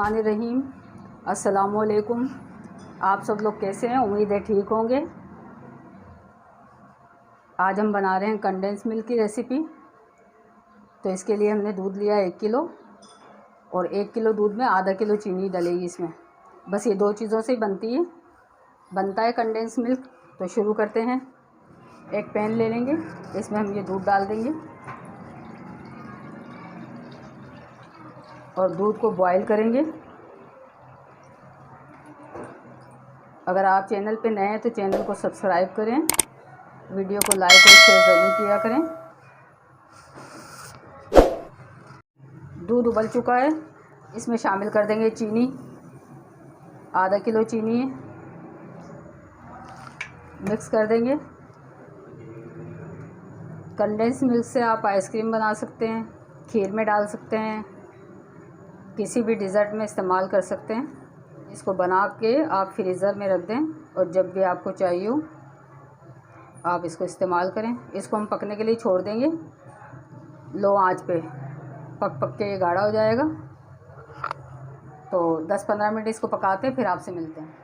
बिस्मिल्लाहिर्रहमानिर्रहीम। अस्सलामुअलैकुम। आप सब लोग कैसे हैं? उम्मीद है ठीक होंगे। आज हम बना रहे हैं कंडेंस मिल्क की रेसिपी। तो इसके लिए हमने दूध लिया 1 किलो और 1 किलो दूध में आधा किलो चीनी डलेगी इसमें। बस ये 2 चीज़ों से ही बनता है कंडेंस मिल्क। तो शुरू करते हैं। एक पैन ले लेंगे, इसमें हम ये दूध डाल देंगे और दूध को बॉईल करेंगे। अगर आप चैनल पे नए हैं तो चैनल को सब्सक्राइब करें, वीडियो को लाइक और शेयर ज़रूर किया करें। दूध उबल चुका है, इसमें शामिल कर देंगे चीनी। आधा किलो चीनी है, मिक्स कर देंगे। कंडेंस मिल्क से आप आइसक्रीम बना सकते हैं, खीर में डाल सकते हैं, किसी भी डिज़र्ट में इस्तेमाल कर सकते हैं। इसको बना के आप फ्रीज़र में रख दें और जब भी आपको चाहिए हो आप इसको इस्तेमाल करें। इसको हम पकने के लिए छोड़ देंगे लो आंच पे। पक के ये गाढ़ा हो जाएगा। तो 10-15 मिनट इसको पकाते हैं, फिर आपसे मिलते हैं।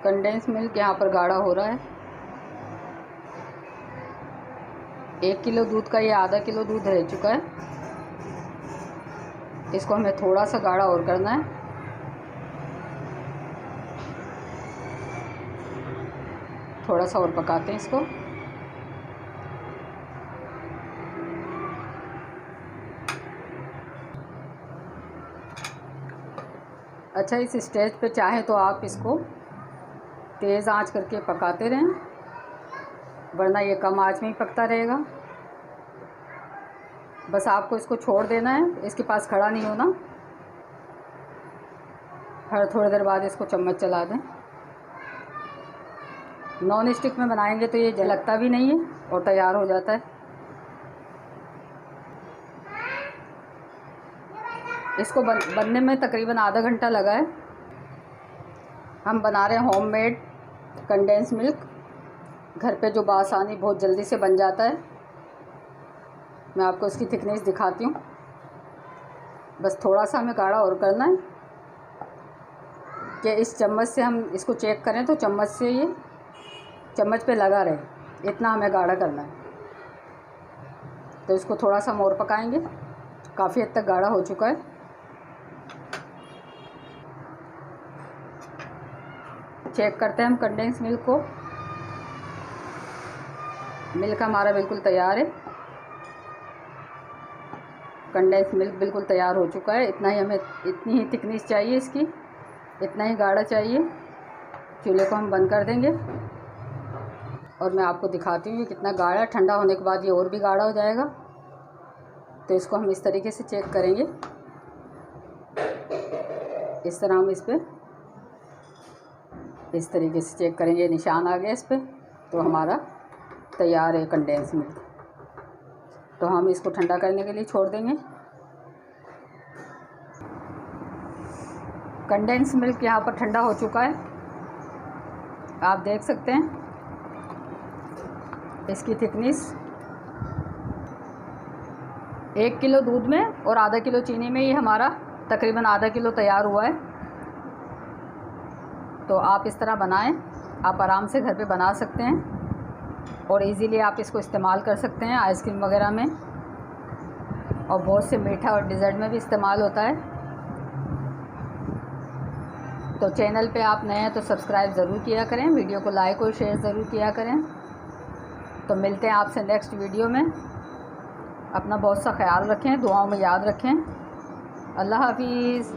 कंडेंस मिल्क यहाँ पर गाढ़ा हो रहा है। 1 किलो दूध का ये आधा किलो दूध रह चुका है। इसको हमें थोड़ा सा गाढ़ा और करना है। थोड़ा सा और पकाते हैं इसको। अच्छा, इस स्टेज पे चाहे तो आप इसको तेज़ आंच करके पकाते रहें, वरना ये कम आंच में ही पकता रहेगा। बस आपको इसको छोड़ देना है, इसके पास खड़ा नहीं होना। हर थोड़ी देर बाद इसको चम्मच चला दें। नॉन स्टिक में बनाएंगे तो ये झलकता भी नहीं है और तैयार हो जाता है। इसको बनने में तकरीबन आधा घंटा लगा है। हम बना रहे हैं होममेड कंडेंस मिल्क। घर पे जो बासानी बहुत जल्दी से बन जाता है। मैं आपको इसकी थिकनेस दिखाती हूँ। बस थोड़ा सा हमें गाढ़ा और करना है कि इस चम्मच से हम इसको चेक करें तो चम्मच से ये चम्मच पे लगा रहे, इतना हमें गाढ़ा करना है। तो इसको थोड़ा सा हम और पकाएंगे। काफ़ी हद तक गाढ़ा हो चुका है। चेक करते हैं हम कंडेंस मिल्क को। मिल्क हमारा बिल्कुल तैयार है। कंडेंस मिल्क बिल्कुल तैयार हो चुका है। इतनी ही थिकनेस चाहिए इसकी, इतना ही गाढ़ा चाहिए। चूल्हे को हम बंद कर देंगे और मैं आपको दिखाती हूँ ये कितना गाढ़ा। ठंडा होने के बाद ये और भी गाढ़ा हो जाएगा। तो इसको हम इस तरीके से चेक करेंगे। इस तरह हम इस तरीके से चेक करेंगे। निशान आ गया इस पर, तो हमारा तैयार है कंडेंस मिल्क। तो हम इसको ठंडा करने के लिए छोड़ देंगे। कंडेंस मिल्क यहाँ पर ठंडा हो चुका है, आप देख सकते हैं इसकी थिकनेस। 1 किलो दूध में और आधा किलो चीनी में ये हमारा तकरीबन आधा किलो तैयार हुआ है। तो आप इस तरह बनाएं। आप आराम से घर पे बना सकते हैं और इजीली आप इसको इस्तेमाल कर सकते हैं आइसक्रीम वगैरह में, और बहुत से मीठा और डिज़र्ट में भी इस्तेमाल होता है। तो चैनल पे आप नए हैं तो सब्सक्राइब ज़रूर किया करें, वीडियो को लाइक और शेयर ज़रूर किया करें। तो मिलते हैं आपसे नेक्स्ट वीडियो में। अपना बहुत सा ख्याल रखें, दुआओं में याद रखें। अल्लाह हाफिज़।